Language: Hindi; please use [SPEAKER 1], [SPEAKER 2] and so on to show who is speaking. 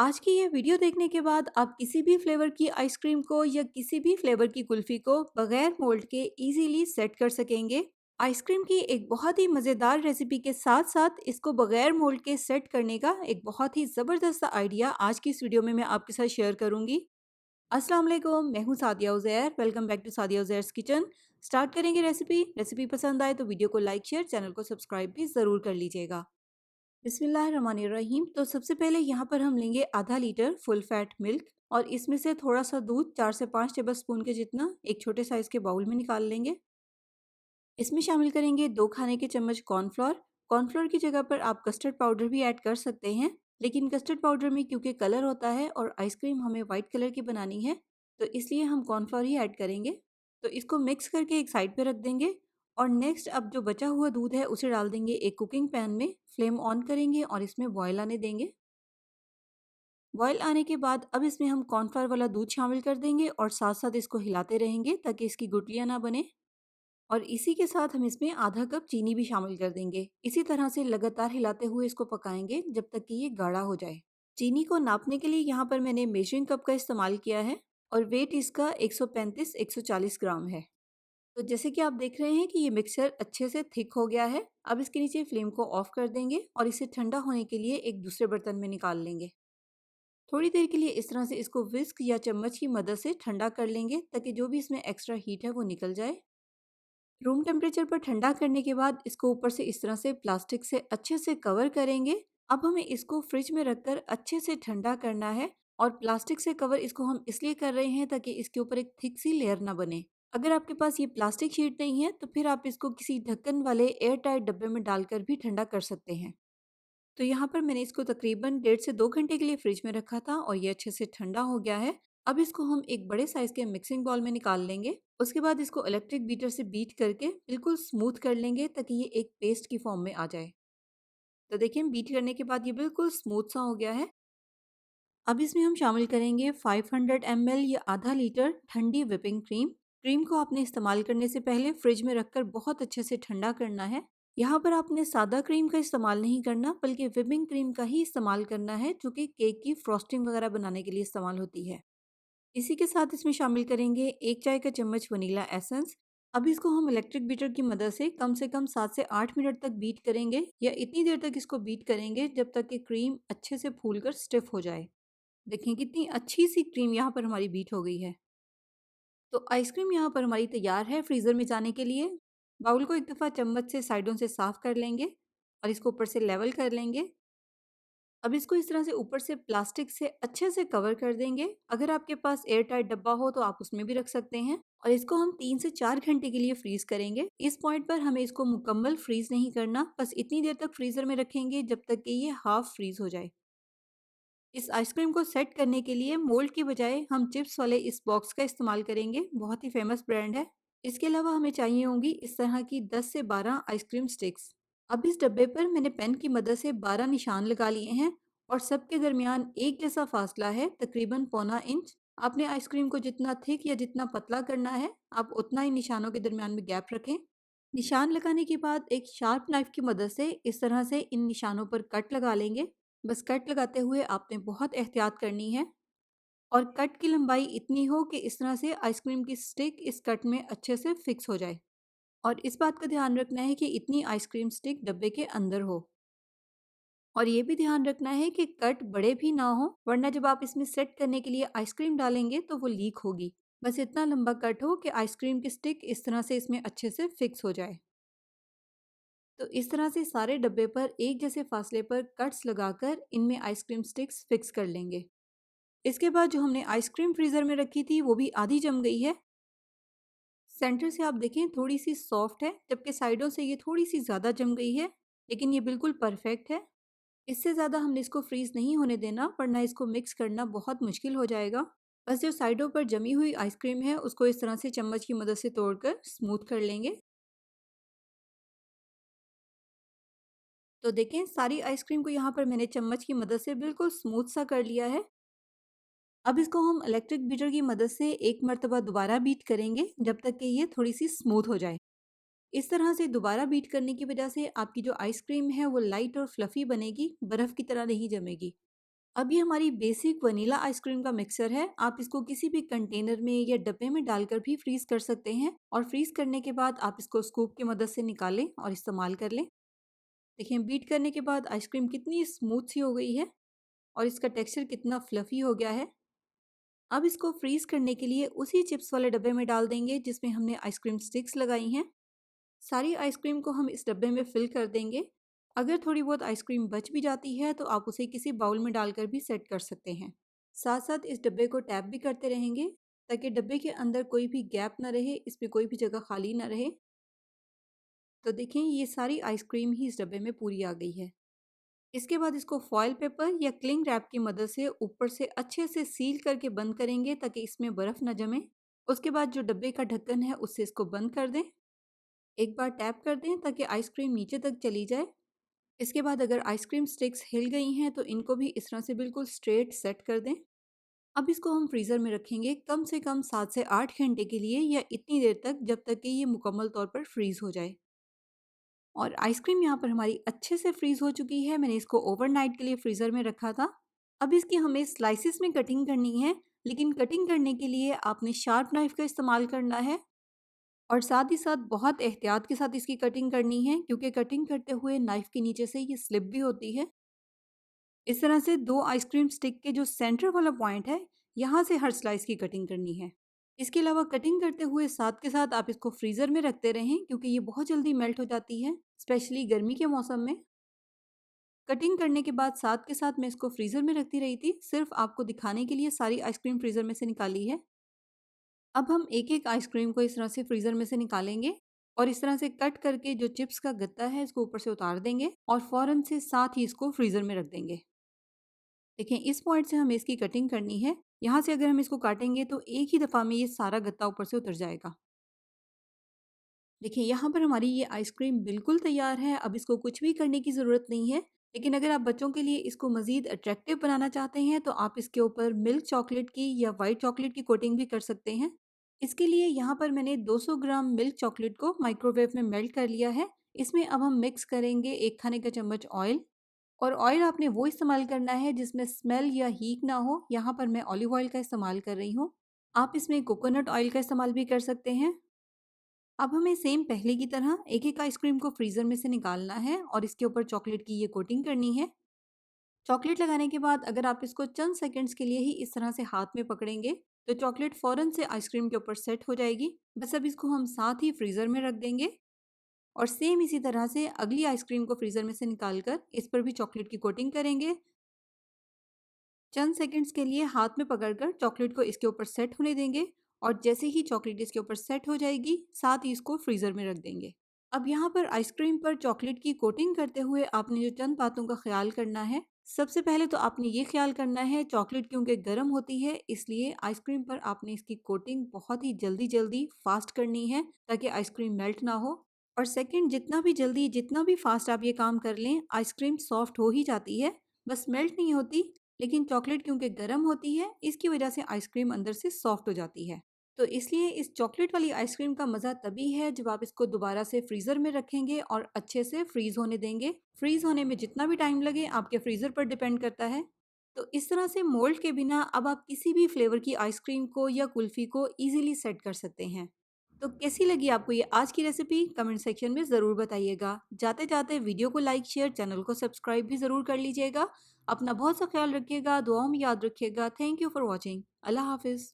[SPEAKER 1] आज की ये वीडियो देखने के बाद आप किसी भी फ्लेवर की आइसक्रीम को या किसी भी फ्लेवर की कुल्फी को बगैर मोल्ड के इजीली सेट कर सकेंगे। आइसक्रीम की एक बहुत ही मज़ेदार रेसिपी के साथ साथ इसको बगैर मोल्ड के सेट करने का एक बहुत ही ज़बरदस्त आइडिया आज की इस वीडियो में मैं आपके साथ शेयर करूंगी। अस्सलाम वालेकुम, मैं हूं Sadia Uzair. Welcome back to Sadia Uzair's kitchen. Start करेंगे रेसिपी। रेसिपी पसंद आए तो वीडियो को लाइक शेयर, चैनल को सब्सक्राइब भी ज़रूर कर लीजिएगा। बिस्मिल्लाहिर्रहमानिर्रहीम। तो सबसे पहले यहाँ पर हम लेंगे आधा लीटर फुल फैट मिल्क और इसमें से थोड़ा सा दूध 4 से 5 टेबल स्पून के जितना एक छोटे साइज के बाउल में निकाल लेंगे। इसमें शामिल करेंगे 2 खाने के चम्मच कॉर्नफ्लोर। कॉर्नफ्लोर की जगह पर आप कस्टर्ड पाउडर भी ऐड कर सकते हैं, लेकिन कस्टर्ड पाउडर में क्योंकि कलर होता है और आइसक्रीम हमें वाइट कलर की बनानी है, तो इसलिए हम कॉर्नफ्लोर ही ऐड करेंगे। तो इसको मिक्स करके एक साइड पे रख देंगे और नेक्स्ट अब जो बचा हुआ दूध है उसे डाल देंगे एक कुकिंग पैन में। फ्लेम ऑन करेंगे और इसमें बॉयल आने देंगे। बॉयल आने के बाद अब इसमें हम कॉर्नफ्लोर वाला दूध शामिल कर देंगे और साथ साथ इसको हिलाते रहेंगे ताकि इसकी गुठलियाँ ना बने। और इसी के साथ हम इसमें आधा कप चीनी भी शामिल कर देंगे। इसी तरह से लगातार हिलाते हुए इसको पकाएंगे जब तक कि ये गाढ़ा हो जाए। चीनी को नापने के लिए यहाँ पर मैंने मेजरिंग कप का इस्तेमाल किया है और वेट इसका 135-140 ग्राम है। तो जैसे कि आप देख रहे हैं कि ये मिक्सचर अच्छे से थिक हो गया है। अब इसके नीचे फ्लेम को ऑफ कर देंगे और इसे ठंडा होने के लिए एक दूसरे बर्तन में निकाल लेंगे। थोड़ी देर के लिए इस तरह से इसको विस्क या चम्मच की मदद से ठंडा कर लेंगे ताकि जो भी इसमें एक्स्ट्रा हीट है वो निकल जाए। रूम टेम्परेचर पर ठंडा करने के बाद इसको ऊपर से इस तरह से प्लास्टिक से अच्छे से कवर करेंगे। अब हमें इसको फ्रिज में रखकर अच्छे से ठंडा करना है और प्लास्टिक से कवर इसको हम इसलिए कर रहे हैं ताकि इसके ऊपर एक थिक सी लेयर ना बने। अगर आपके पास ये प्लास्टिक शीट नहीं है तो फिर आप इसको किसी ढक्कन वाले एयर टाइट डब्बे में डालकर भी ठंडा कर सकते हैं। तो यहाँ पर मैंने इसको तकरीबन 1.5 से 2 घंटे के लिए फ्रिज में रखा था और ये अच्छे से ठंडा हो गया है। अब इसको हम एक बड़े साइज के मिक्सिंग बाउल में निकाल लेंगे। उसके बाद इसको इलेक्ट्रिक बीटर से बीट करके बिल्कुल स्मूथ कर लेंगे ताकि ये एक पेस्ट की फॉर्म में आ जाए। तो देखिए बीट करने के बाद ये बिल्कुल स्मूथ सा हो गया है। अब इसमें हम शामिल करेंगे 500 ml या आधा लीटर ठंडी व्हिपिंग क्रीम। क्रीम को आपने इस्तेमाल करने से पहले फ्रिज में रखकर बहुत अच्छे से ठंडा करना है। यहाँ पर आपने सादा क्रीम का इस्तेमाल नहीं करना बल्कि व्हिपिंग क्रीम का ही इस्तेमाल करना है जो कि केक की फ्रॉस्टिंग वगैरह बनाने के लिए इस्तेमाल होती है। इसी के साथ इसमें शामिल करेंगे 1 चाय का चम्मच वनीला एसेंस। अब इसको हम इलेक्ट्रिक बीटर की मदद से कम 7 से 8 मिनट तक बीट करेंगे या इतनी देर तक इसको बीट करेंगे जब तक कि क्रीम अच्छे से फूलकर स्टिफ हो जाए। देखिए कितनी अच्छी सी क्रीम यहाँ पर हमारी बीट हो गई है। तो आइसक्रीम यहाँ पर हमारी तैयार है फ्रीज़र में जाने के लिए। बाउल को एक दफ़ा चम्मच से साइडों से साफ़ कर लेंगे और इसको ऊपर से लेवल कर लेंगे। अब इसको इस तरह से ऊपर से प्लास्टिक से अच्छे से कवर कर देंगे। अगर आपके पास एयर टाइट डब्बा हो तो आप उसमें भी रख सकते हैं और इसको हम 3 से 4 घंटे के लिए फ्रीज़ करेंगे। इस पॉइंट पर हमें इसको मुकम्मल फ्रीज़ नहीं करना, बस इतनी देर तक फ्रीज़र में रखेंगे जब तक कि ये हाफ़ फ्रीज़ हो जाए। इस आइसक्रीम को सेट करने के लिए मोल्ड की बजाय हम चिप्स वाले इस बॉक्स का इस्तेमाल करेंगे। बहुत ही फेमस ब्रांड है। इसके अलावा हमें चाहिए होंगी इस तरह की 10 से 12 आइसक्रीम स्टिक्स। अब इस डब्बे पर मैंने पेन की मदद से 12 निशान लगा लिए हैं और सबके दरमियान एक जैसा फासला है, तकरीबन पौना इंच। आपने आइसक्रीम को जितना थिक या जितना पतला करना है, आप उतना ही निशानों के दरमियान में गैप रखें। निशान लगाने के बाद एक शार्प नाइफ की मदद से इस तरह से इन निशानों पर कट लगा लेंगे। बस कट लगाते हुए आपने बहुत एहतियात करनी है और कट की लंबाई इतनी हो कि इस तरह से आइसक्रीम की स्टिक इस कट में अच्छे से फिक्स हो जाए। और इस बात का ध्यान रखना है कि इतनी आइसक्रीम स्टिक डब्बे के अंदर हो। और ये भी ध्यान रखना है कि कट बड़े भी ना हो, वरना जब आप इसमें सेट करने के लिए आइसक्रीम डालेंगे तो वो लीक होगी। बस इतना लंबा कट हो कि आइसक्रीम की स्टिक इस तरह से इसमें अच्छे से फिक्स हो जाए। तो इस तरह से सारे डब्बे पर एक जैसे फासले पर कट्स लगाकर इनमें आइसक्रीम स्टिक्स फिक्स कर लेंगे। इसके बाद जो हमने आइसक्रीम फ्रीज़र में रखी थी वो भी आधी जम गई है। सेंटर से आप देखें थोड़ी सी सॉफ्ट है, जबकि साइडों से ये थोड़ी सी ज़्यादा जम गई है, लेकिन ये बिल्कुल परफेक्ट है। इससे ज़्यादा हमने इसको फ्रीज़ नहीं होने देना वरना इसको मिक्स करना बहुत मुश्किल हो जाएगा। बस जो साइडों पर जमी हुई आइसक्रीम है उसको इस तरह से चम्मच की मदद से तोड़कर स्मूथ कर लेंगे। तो देखें सारी आइसक्रीम को यहाँ पर मैंने चम्मच की मदद से बिल्कुल स्मूथ सा कर लिया है। अब इसको हम इलेक्ट्रिक बीटर की मदद से एक मर्तबा दोबारा बीट करेंगे जब तक कि ये थोड़ी सी स्मूथ हो जाए। इस तरह से दोबारा बीट करने की वजह से आपकी जो आइसक्रीम है वो लाइट और फ्लफ़ी बनेगी, बर्फ़ की तरह नहीं जमेगी। अब ये हमारी बेसिक वनीला आइसक्रीम का मिक्सचर है। आप इसको किसी भी कंटेनर में या डब्बे में डालकर भी फ्रीज कर सकते हैं और फ्रीज करने के बाद आप इसको स्कूप की मदद से निकालें और इस्तेमाल कर लें। देखिए, बीट करने के बाद आइसक्रीम कितनी स्मूथ सी हो गई है और इसका टेक्सचर कितना फ्लफी हो गया है। अब इसको फ्रीज करने के लिए उसी चिप्स वाले डब्बे में डाल देंगे जिसमें हमने आइसक्रीम स्टिक्स लगाई हैं। सारी आइसक्रीम को हम इस डब्बे में फिल कर देंगे। अगर थोड़ी बहुत आइसक्रीम बच भी जाती है तो आप उसे किसी बाउल में डालकर भी सेट कर सकते हैं। साथ साथ इस डब्बे को टैप भी करते रहेंगे ताकि डब्बे के अंदर कोई भी गैप ना रहे, इसमें कोई भी जगह खाली ना रहे। तो देखें, ये सारी आइसक्रीम ही इस डब्बे में पूरी आ गई है। इसके बाद इसको फॉयल पेपर या क्लिंग रैप की मदद से ऊपर से अच्छे से सील करके बंद करेंगे ताकि इसमें बर्फ न जमे। उसके बाद जो डब्बे का ढक्कन है उससे इसको बंद कर दें। एक बार टैप कर दें ताकि आइसक्रीम नीचे तक चली जाए। इसके बाद अगर आइसक्रीम स्टिक्स हिल गई हैं तो इनको भी इस तरह से बिल्कुल स्ट्रेट सेट कर दें। अब इसको हम फ्रीज़र में रखेंगे कम से कम 7 से 8 घंटे के लिए, या इतनी देर तक जब तक कि ये मुकम्मल तौर पर फ्रीज़ हो जाए। और आइसक्रीम यहाँ पर हमारी अच्छे से फ्रीज़ हो चुकी है। मैंने इसको ओवरनाइट के लिए फ्रीज़र में रखा था। अब इसकी हमें स्लाइसेस में कटिंग करनी है, लेकिन कटिंग करने के लिए आपने शार्प नाइफ़ का इस्तेमाल करना है और साथ ही साथ बहुत एहतियात के साथ इसकी कटिंग करनी है, क्योंकि कटिंग करते हुए नाइफ़ के नीचे से ये स्लिप भी होती है। इस तरह से 2 आइसक्रीम स्टिक के जो सेंटर वाला पॉइंट है, यहाँ से हर स्लाइस की कटिंग करनी है। इसके अलावा कटिंग करते हुए साथ के साथ आप इसको फ्रीज़र में रखते रहें, क्योंकि ये बहुत जल्दी मेल्ट हो जाती है, स्पेशली गर्मी के मौसम में। कटिंग करने के बाद साथ के साथ मैं इसको फ्रीज़र में रखती रही थी, सिर्फ़ आपको दिखाने के लिए सारी आइसक्रीम फ्रीज़र में से निकाली है। अब हम एक-एक आइसक्रीम को इस तरह से फ्रीज़र में से निकालेंगे और इस तरह से कट करके जो चिप्स का गत्ता है इसको ऊपर से उतार देंगे और फ़ौरन से साथ ही इसको फ्रीज़र में रख देंगे। देखें, इस पॉइंट से हमें इसकी कटिंग करनी है। यहाँ से अगर हम इसको काटेंगे तो एक ही दफ़ा में ये सारा गत्ता ऊपर से उतर जाएगा। देखिए, यहाँ पर हमारी ये आइसक्रीम बिल्कुल तैयार है। अब इसको कुछ भी करने की ज़रूरत नहीं है। लेकिन अगर आप बच्चों के लिए इसको मज़ीद अट्रैक्टिव बनाना चाहते हैं तो आप इसके ऊपर मिल्क चॉकलेट की या वाइट चॉकलेट की कोटिंग भी कर सकते हैं। इसके लिए यहाँ पर मैंने 200 ग्राम मिल्क चॉकलेट को माइक्रोवेव में मेल्ट कर लिया है। इसमें अब हम मिक्स करेंगे 1 खाने का चम्मच ऑयल। और ऑयल आपने वो इस्तेमाल करना है जिसमें स्मेल या हीट ना हो। यहाँ पर मैं ऑलिव ऑयल का इस्तेमाल कर रही हूँ। आप इसमें कोकोनट ऑयल का इस्तेमाल भी कर सकते हैं। अब हमें सेम पहले की तरह एक-एक आइसक्रीम को फ्रीज़र में से निकालना है और इसके ऊपर चॉकलेट की ये कोटिंग करनी है। चॉकलेट लगाने के बाद अगर आप इसको चंद सेकंड्स के लिए ही इस तरह से हाथ में पकड़ेंगे, तो चॉकलेट फ़ौरन से आइसक्रीम के ऊपर सेट हो जाएगी। बस अब इसको हम साथ ही फ्रीज़र में रख देंगे और सेम इसी तरह से अगली आइसक्रीम को फ्रीज़र में से निकाल कर इस पर भी चॉकलेट की कोटिंग करेंगे। चंद सेकंड्स के लिए हाथ में पकड़कर चॉकलेट को इसके ऊपर सेट होने देंगे और जैसे ही चॉकलेट इसके ऊपर सेट हो जाएगी, साथ ही इसको फ्रीज़र में रख देंगे। अब यहाँ पर आइसक्रीम पर चॉकलेट की कोटिंग करते हुए आपने जो चंद बातों का ख्याल करना है। सबसे पहले तो आपने ये ख्याल करना है, चॉकलेट क्योंकि गर्म होती है इसलिए आइसक्रीम पर आपने इसकी कोटिंग बहुत ही जल्दी-जल्दी फास्ट करनी है ताकि आइसक्रीम मेल्ट ना हो। और सेकंड, जितना भी जल्दी जितना भी फास्ट आप ये काम कर लें, आइसक्रीम सॉफ्ट हो ही जाती है, बस मेल्ट नहीं होती। लेकिन चॉकलेट क्योंकि गर्म होती है इसकी वजह से आइसक्रीम अंदर से सॉफ्ट हो जाती है। तो इसलिए इस चॉकलेट वाली आइसक्रीम का मज़ा तभी है जब आप इसको दोबारा से फ्रीज़र में रखेंगे और अच्छे से फ्रीज़ होने देंगे। फ्रीज़ होने में जितना भी टाइम लगे आपके फ्रीज़र पर डिपेंड करता है। तो इस तरह से मोल्ड के बिना अब आप किसी भी फ्लेवर की आइसक्रीम को या कुल्फ़ी को ईज़िली सेट कर सकते हैं। तो कैसी लगी आपको ये आज की रेसिपी? कमेंट सेक्शन में ज़रूर बताइएगा। जाते-जाते वीडियो को लाइक, शेयर, चैनल को सब्सक्राइब भी ज़रूर कर लीजिएगा। अपना बहुत सा ख्याल रखिएगा, दुआओं में याद रखिएगा। Thank you for watching. अल्लाह हाफ़िज़।